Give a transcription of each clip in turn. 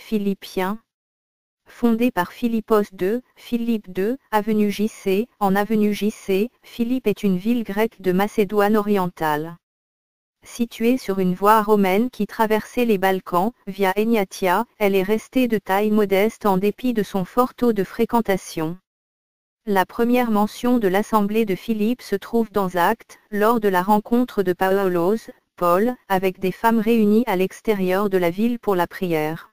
Philippiens. Fondé par Philippos II, Philippe II, avenue JC, en avenue JC, Philippe est une ville grecque de Macédoine orientale. Située sur une voie romaine qui traversait les Balkans, via Egnatia, elle est restée de taille modeste en dépit de son fort taux de fréquentation. La première mention de l'assemblée de Philippe se trouve dans Actes, lors de la rencontre de Paulos, Paul, avec des femmes réunies à l'extérieur de la ville pour la prière.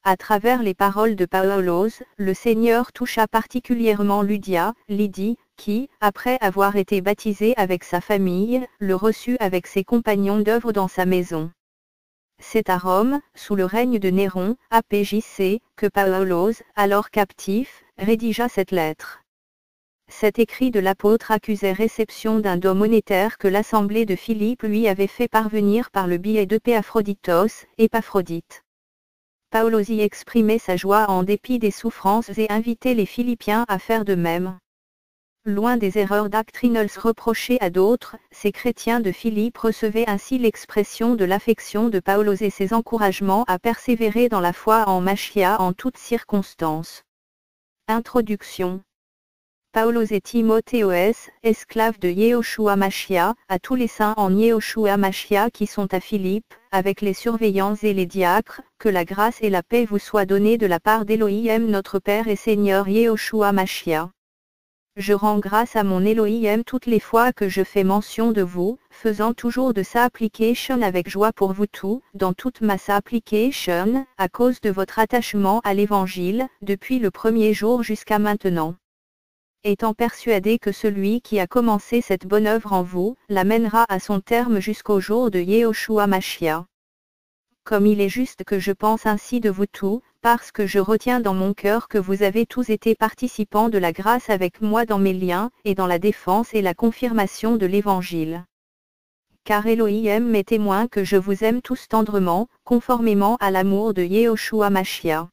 À travers les paroles de Paulos, le Seigneur toucha particulièrement Lydie, qui, après avoir été baptisée avec sa famille, le reçut avec ses compagnons d'œuvre dans sa maison. C'est à Rome, sous le règne de Néron, APJC, que Paulos, alors captif, rédigea cette lettre. Cet écrit de l'apôtre accusait réception d'un don monétaire que l'assemblée de Philippe lui avait fait parvenir par le biais Épaphrodite. Paulos y exprimait sa joie en dépit des souffrances et invitait les Philippiens à faire de même. Loin des erreurs doctrinales reprochées à d'autres, ces chrétiens de Philippe recevaient ainsi l'expression de l'affection de Paulos et ses encouragements à persévérer dans la foi en Machia en toutes circonstances. Introduction. Paulos et Timotheos, esclaves de Yehoshua Machia, à tous les saints en Yehoshua Machia qui sont à Philippe, avec les surveillants et les diacres, que la grâce et la paix vous soient données de la part d'Élohim notre Père et Seigneur Yehoshua Machia. Je rends grâce à mon Élohim toutes les fois que je fais mention de vous, faisant toujours de sa application avec joie pour vous tous, dans toute ma application, à cause de votre attachement à l'Évangile, depuis le premier jour jusqu'à maintenant. Étant persuadé que celui qui a commencé cette bonne œuvre en vous, l'amènera à son terme jusqu'au jour de Yehoshua Machia. Comme il est juste que je pense ainsi de vous tous, parce que je retiens dans mon cœur que vous avez tous été participants de la grâce avec moi dans mes liens, et dans la défense et la confirmation de l'Évangile. Car Elohim est témoin que je vous aime tous tendrement, conformément à l'amour de Yehoshua Machia.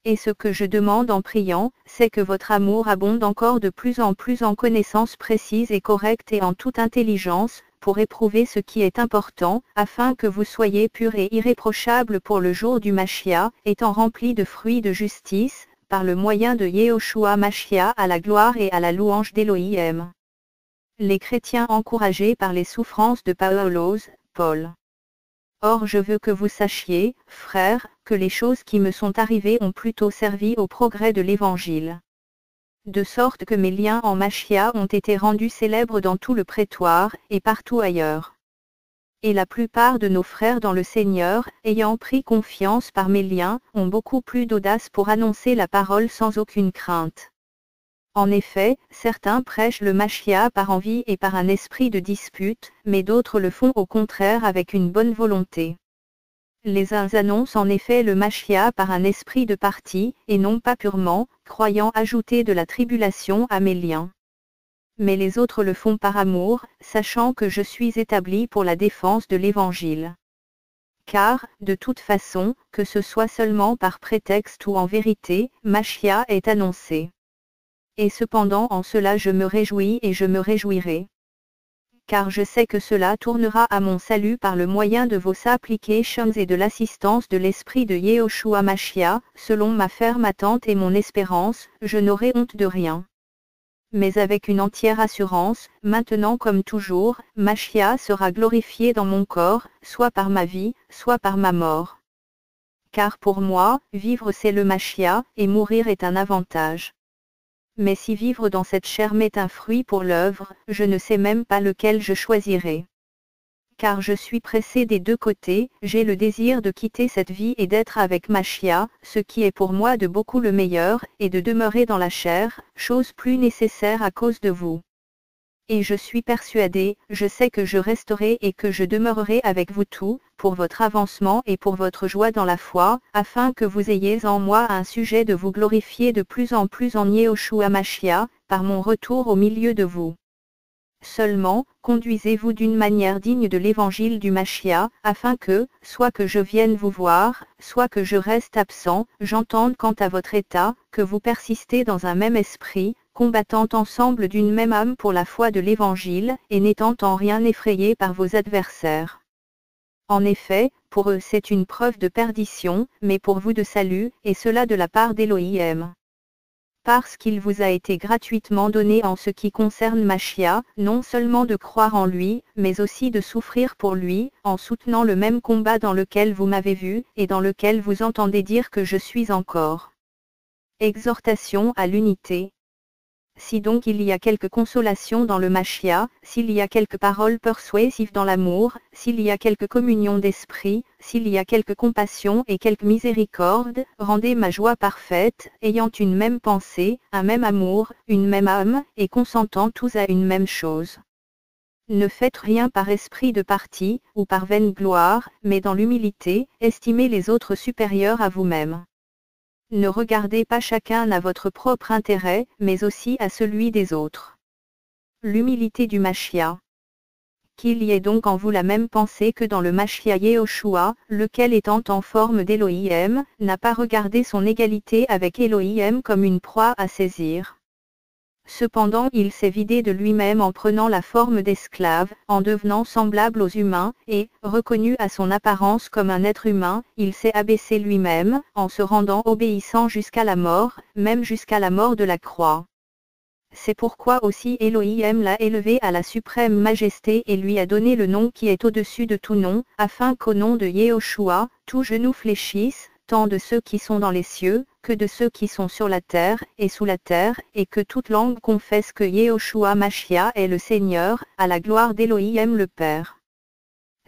Et ce que je demande en priant, c'est que votre amour abonde encore de plus en connaissances précises et correctes et en toute intelligence, pour éprouver ce qui est important, afin que vous soyez purs et irréprochables pour le jour du Machia, étant remplis de fruits de justice, par le moyen de Yehoshua Machia à la gloire et à la louange d'Élohim. Les chrétiens encouragés par les souffrances de Paulos, Paul. Or je veux que vous sachiez, frères, que les choses qui me sont arrivées ont plutôt servi au progrès de l'Évangile. De sorte que mes liens en Machia ont été rendus célèbres dans tout le prétoire, et partout ailleurs. Et la plupart de nos frères dans le Seigneur, ayant pris confiance par mes liens, ont beaucoup plus d'audace pour annoncer la parole sans aucune crainte. En effet, certains prêchent le Machia par envie et par un esprit de dispute, mais d'autres le font au contraire avec une bonne volonté. Les uns annoncent en effet le Machia par un esprit de parti, et non pas purement, croyant ajouter de la tribulation à mes liens. Mais les autres le font par amour, sachant que je suis établi pour la défense de l'Évangile. Car, de toute façon, que ce soit seulement par prétexte ou en vérité, Machia est annoncé. Et cependant en cela je me réjouis et je me réjouirai. Car je sais que cela tournera à mon salut par le moyen de vos applications et de l'assistance de l'esprit de Yehoshua Machia, selon ma ferme attente et mon espérance, je n'aurai honte de rien. Mais avec une entière assurance, maintenant comme toujours, Machia sera glorifié dans mon corps, soit par ma vie, soit par ma mort. Car pour moi, vivre c'est le Machia, et mourir est un avantage. Mais si vivre dans cette chair m'est un fruit pour l'œuvre, je ne sais même pas lequel je choisirai. Car je suis pressé des deux côtés, j'ai le désir de quitter cette vie et d'être avec Machia, ce qui est pour moi de beaucoup le meilleur, et de demeurer dans la chair, chose plus nécessaire à cause de vous. Et je suis persuadé, je sais que je resterai et que je demeurerai avec vous tous, pour votre avancement et pour votre joie dans la foi, afin que vous ayez en moi un sujet de vous glorifier de plus en Yehoshua Machia, par mon retour au milieu de vous. Seulement, conduisez-vous d'une manière digne de l'évangile du Machia, afin que, soit que je vienne vous voir, soit que je reste absent, j'entende quant à votre état, que vous persistez dans un même esprit, combattant ensemble d'une même âme pour la foi de l'Évangile, et n'étant en rien effrayés par vos adversaires. En effet, pour eux c'est une preuve de perdition, mais pour vous de salut, et cela de la part d'Élohim. Parce qu'il vous a été gratuitement donné en ce qui concerne Machia, non seulement de croire en lui, mais aussi de souffrir pour lui, en soutenant le même combat dans lequel vous m'avez vu, et dans lequel vous entendez dire que je suis encore. Exhortation à l'unité. Si donc il y a quelque consolation dans le Machia, s'il y a quelque parole persuasive dans l'amour, s'il y a quelque communion d'esprit, s'il y a quelque compassion et quelque miséricorde, rendez ma joie parfaite, ayant une même pensée, un même amour, une même âme, et consentant tous à une même chose. Ne faites rien par esprit de parti, ou par vaine gloire, mais dans l'humilité, estimez les autres supérieurs à vous-même. Ne regardez pas chacun à votre propre intérêt, mais aussi à celui des autres. L'humilité du Machia. Qu'il y ait donc en vous la même pensée que dans le Machia Yehoshua, lequel étant en forme d'Élohim, n'a pas regardé son égalité avec Élohim comme une proie à saisir. Cependant il s'est vidé de lui-même en prenant la forme d'esclave, en devenant semblable aux humains, et, reconnu à son apparence comme un être humain, il s'est abaissé lui-même, en se rendant obéissant jusqu'à la mort, même jusqu'à la mort de la croix. C'est pourquoi aussi Élohim l'a élevé à la suprême majesté et lui a donné le nom qui est au-dessus de tout nom, afin qu'au nom de Yehoshua, tout genou fléchisse, tant de ceux qui sont dans les cieux, que de ceux qui sont sur la terre, et sous la terre, et que toute langue confesse que Yehoshua Machia est le Seigneur, à la gloire d'Élohim le Père.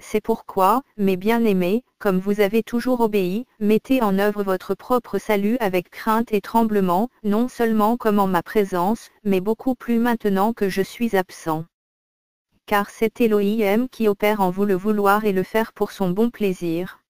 C'est pourquoi, mes bien-aimés, comme vous avez toujours obéi, mettez en œuvre votre propre salut avec crainte et tremblement, non seulement comme en ma présence, mais beaucoup plus maintenant que je suis absent. Car c'est Élohim qui opère en vous le vouloir et le faire pour son bon plaisir.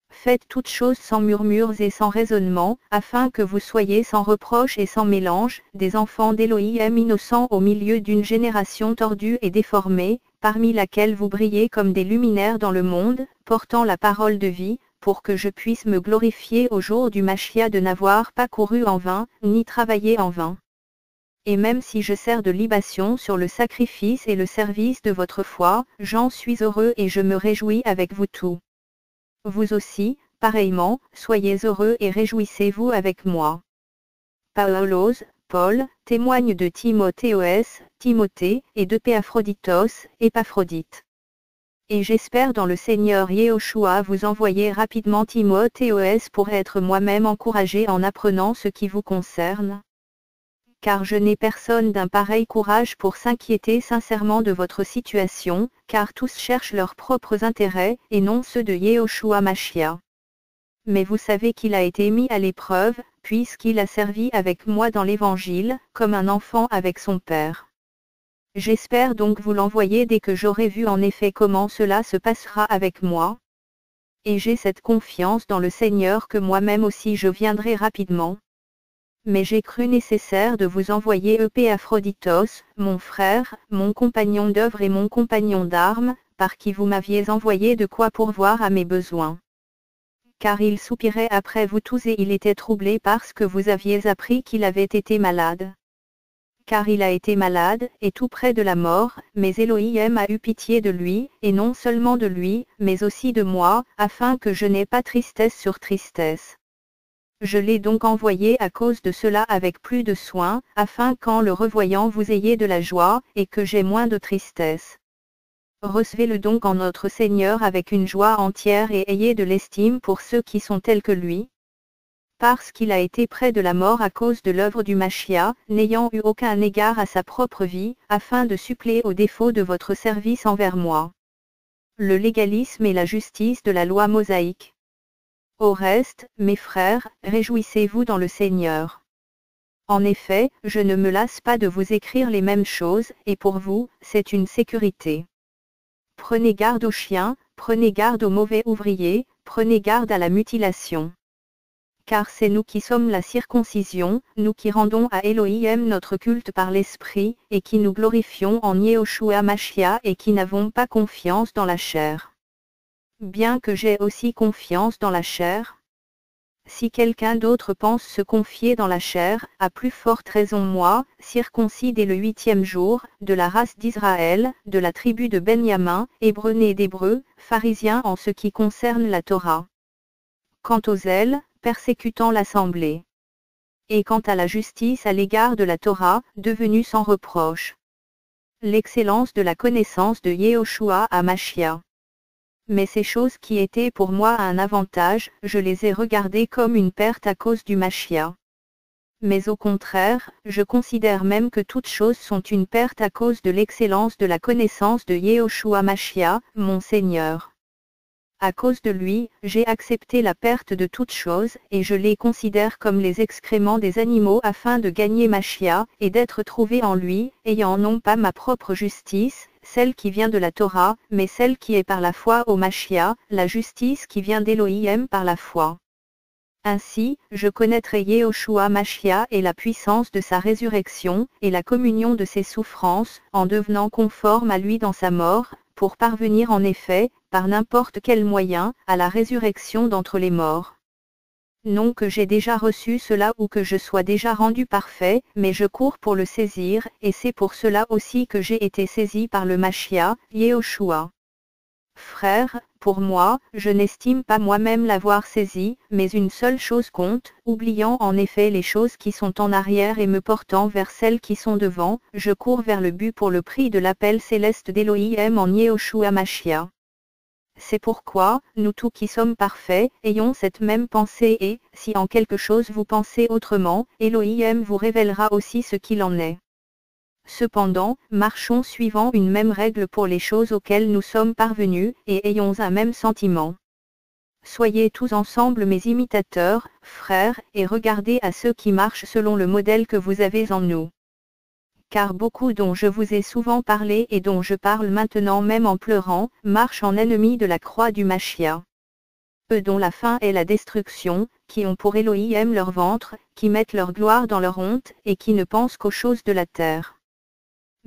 Faites toutes choses sans murmures et sans raisonnement, afin que vous soyez sans reproche et sans mélange, des enfants d'Élohim innocents au milieu d'une génération tordue et déformée, parmi laquelle vous brillez comme des luminaires dans le monde, portant la parole de vie, pour que je puisse me glorifier au jour du Machia de n'avoir pas couru en vain, ni travaillé en vain. Et même si je sers de libation sur le sacrifice et le service de votre foi, j'en suis heureux et je me réjouis avec vous tous. Vous aussi, pareillement, soyez heureux et réjouissez-vous avec moi. Paulos, Paul, témoigne de Timothéos, Timothée, et de Péaphroditos, Épaphrodite. Et j'espère dans le Seigneur Yehoshua vous envoyer rapidement Timothéos pour être moi-même encouragé en apprenant ce qui vous concerne. Car je n'ai personne d'un pareil courage pour s'inquiéter sincèrement de votre situation, car tous cherchent leurs propres intérêts, et non ceux de Yehoshua Machia. Mais vous savez qu'il a été mis à l'épreuve, puisqu'il a servi avec moi dans l'Évangile, comme un enfant avec son père. J'espère donc vous l'envoyer dès que j'aurai vu en effet comment cela se passera avec moi. Et j'ai cette confiance dans le Seigneur que moi-même aussi je viendrai rapidement. Mais j'ai cru nécessaire de vous envoyer Epaphroditos, mon frère, mon compagnon d'œuvre et mon compagnon d'armes, par qui vous m'aviez envoyé de quoi pourvoir à mes besoins. Car il soupirait après vous tous et il était troublé parce que vous aviez appris qu'il avait été malade. Car il a été malade, et tout près de la mort, mais Élohim a eu pitié de lui, et non seulement de lui, mais aussi de moi, afin que je n'aie pas tristesse sur tristesse. Je l'ai donc envoyé à cause de cela avec plus de soin, afin qu'en le revoyant vous ayez de la joie, et que j'aie moins de tristesse. Recevez-le donc en notre Seigneur avec une joie entière et ayez de l'estime pour ceux qui sont tels que lui. Parce qu'il a été près de la mort à cause de l'œuvre du Machia, n'ayant eu aucun égard à sa propre vie, afin de suppléer aux défauts de votre service envers moi. Le légalisme et la justice de la loi mosaïque. Au reste, mes frères, réjouissez-vous dans le Seigneur. En effet, je ne me lasse pas de vous écrire les mêmes choses, et pour vous, c'est une sécurité. Prenez garde aux chiens, prenez garde aux mauvais ouvriers, prenez garde à la mutilation. Car c'est nous qui sommes la circoncision, nous qui rendons à Élohim notre culte par l'Esprit, et qui nous glorifions en Yehoshua Machia et qui n'avons pas confiance dans la chair. Bien que j'aie aussi confiance dans la chair. Si quelqu'un d'autre pense se confier dans la chair, à plus forte raison moi, circoncis dès le 8e jour, de la race d'Israël, de la tribu de Benjamin, hébreu né d'Hébreux, pharisien en ce qui concerne la Torah. Quant au zèle, persécutant l'assemblée. Et quant à la justice à l'égard de la Torah, devenue sans reproche. L'excellence de la connaissance de Yehoshua à Machia. Mais ces choses qui étaient pour moi un avantage, je les ai regardées comme une perte à cause du Machia. Mais au contraire, je considère même que toutes choses sont une perte à cause de l'excellence de la connaissance de Yehoshua Machia, mon Seigneur. À cause de lui, j'ai accepté la perte de toutes choses, et je les considère comme les excréments des animaux afin de gagner Machia, et d'être trouvé en lui, ayant non pas ma propre justice, celle qui vient de la Torah, mais celle qui est par la foi au Machia, la justice qui vient d'Élohim par la foi. Ainsi, je connaîtrai Yehoshua Machia et la puissance de sa résurrection, et la communion de ses souffrances, en devenant conforme à lui dans sa mort, pour parvenir en effet, par n'importe quel moyen, à la résurrection d'entre les morts. Non que j'ai déjà reçu cela ou que je sois déjà rendu parfait, mais je cours pour le saisir, et c'est pour cela aussi que j'ai été saisi par le Machia, Yehoshua. Frères, pour moi, je n'estime pas moi-même l'avoir saisi, mais une seule chose compte, oubliant en effet les choses qui sont en arrière et me portant vers celles qui sont devant, je cours vers le but pour le prix de l'appel céleste d'Élohim en Yehoshua Machia. C'est pourquoi, nous tous qui sommes parfaits, ayons cette même pensée et, si en quelque chose vous pensez autrement, Élohim vous révélera aussi ce qu'il en est. Cependant, marchons suivant une même règle pour les choses auxquelles nous sommes parvenus, et ayons un même sentiment. Soyez tous ensemble mes imitateurs, frères, et regardez à ceux qui marchent selon le modèle que vous avez en nous. Car beaucoup dont je vous ai souvent parlé et dont je parle maintenant même en pleurant, marchent en ennemis de la croix du Machia. Eux dont la fin est la destruction, qui ont pour Élohim leur ventre, qui mettent leur gloire dans leur honte, et qui ne pensent qu'aux choses de la terre.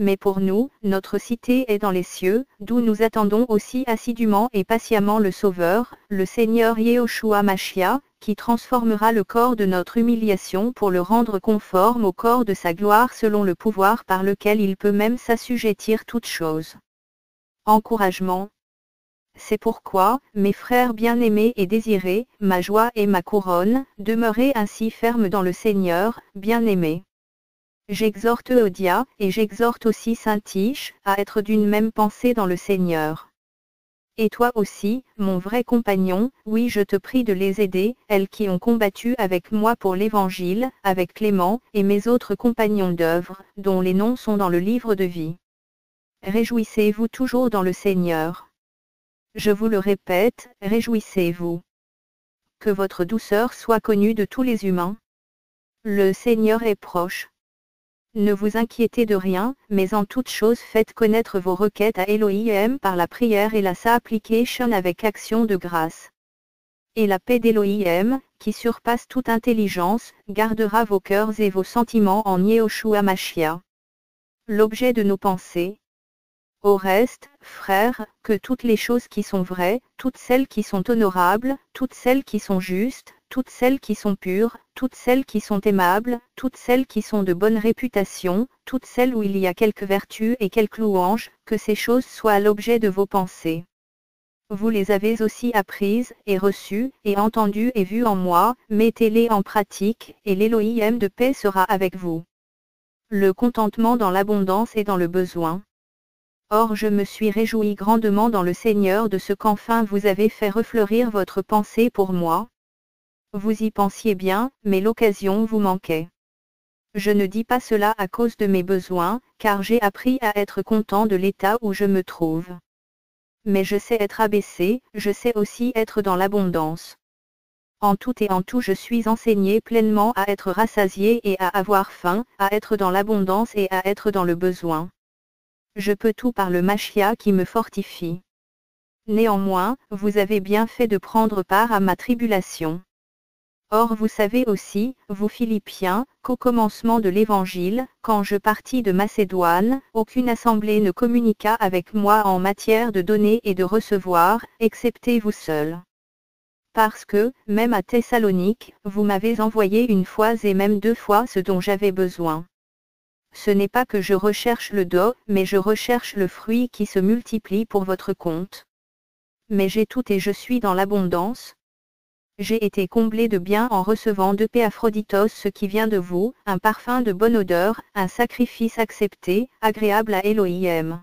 Mais pour nous, notre cité est dans les cieux, d'où nous attendons aussi assidûment et patiemment le Sauveur, le Seigneur Yehoshua Machia, qui transformera le corps de notre humiliation pour le rendre conforme au corps de sa gloire selon le pouvoir par lequel il peut même s'assujettir toutes choses. Encouragement. C'est pourquoi, mes frères bien-aimés et désirés, ma joie et ma couronne, demeurez ainsi fermes dans le Seigneur, bien-aimés. J'exhorte Euodia, et j'exhorte aussi Syntyche, à être d'une même pensée dans le Seigneur. Et toi aussi, mon vrai compagnon, oui je te prie de les aider, elles qui ont combattu avec moi pour l'Évangile, avec Clément, et mes autres compagnons d'œuvre, dont les noms sont dans le livre de vie. Réjouissez-vous toujours dans le Seigneur. Je vous le répète, réjouissez-vous. Que votre douceur soit connue de tous les humains. Le Seigneur est proche. Ne vous inquiétez de rien, mais en toute chose faites connaître vos requêtes à Élohim par la prière et la supplication avec action de grâce. Et la paix d'Élohim, qui surpasse toute intelligence, gardera vos cœurs et vos sentiments en Yehoshua Machia. L'objet de nos pensées. Au reste, frères, que toutes les choses qui sont vraies, toutes celles qui sont honorables, toutes celles qui sont justes, toutes celles qui sont pures, toutes celles qui sont aimables, toutes celles qui sont de bonne réputation, toutes celles où il y a quelque vertu et quelque louange, que ces choses soient l'objet de vos pensées. Vous les avez aussi apprises, et reçues, et entendues et vues en moi, mettez-les en pratique, et l'Élohim de paix sera avec vous. Le contentement dans l'abondance et dans le besoin. Or je me suis réjoui grandement dans le Seigneur de ce qu'enfin vous avez fait refleurir votre pensée pour moi. Vous y pensiez bien, mais l'occasion vous manquait. Je ne dis pas cela à cause de mes besoins, car j'ai appris à être content de l'état où je me trouve. Mais je sais être abaissé, je sais aussi être dans l'abondance. En tout et en tout je suis enseigné pleinement à être rassasié et à avoir faim, à être dans l'abondance et à être dans le besoin. Je peux tout par le Machia qui me fortifie. Néanmoins, vous avez bien fait de prendre part à ma tribulation. Or vous savez aussi, vous Philippiens, qu'au commencement de l'Évangile, quand je partis de Macédoine, aucune assemblée ne communiqua avec moi en matière de donner et de recevoir, excepté vous seuls. Parce que, même à Thessalonique, vous m'avez envoyé une fois et même 2 fois ce dont j'avais besoin. Ce n'est pas que je recherche le dos, mais je recherche le fruit qui se multiplie pour votre compte. Mais j'ai tout et je suis dans l'abondance. J'ai été comblé de bien en recevant de Épaphroditos ce qui vient de vous, un parfum de bonne odeur, un sacrifice accepté, agréable à Elohim.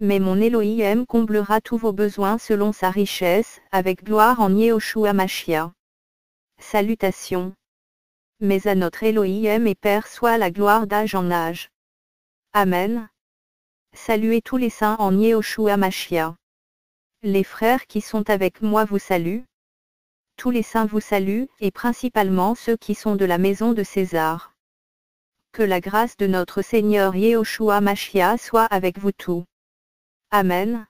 Mais mon Elohim comblera tous vos besoins selon sa richesse, avec gloire en Yehoshua Mashiach. Salutations. Mais à notre Elohim et Père soit la gloire d'âge en âge. Amen. Saluez tous les saints en Yehoshua Mashiach. Les frères qui sont avec moi vous saluent. Tous les saints vous saluent, et principalement ceux qui sont de la maison de César. Que la grâce de notre Seigneur Yehoshua Mashiach soit avec vous tous. Amen.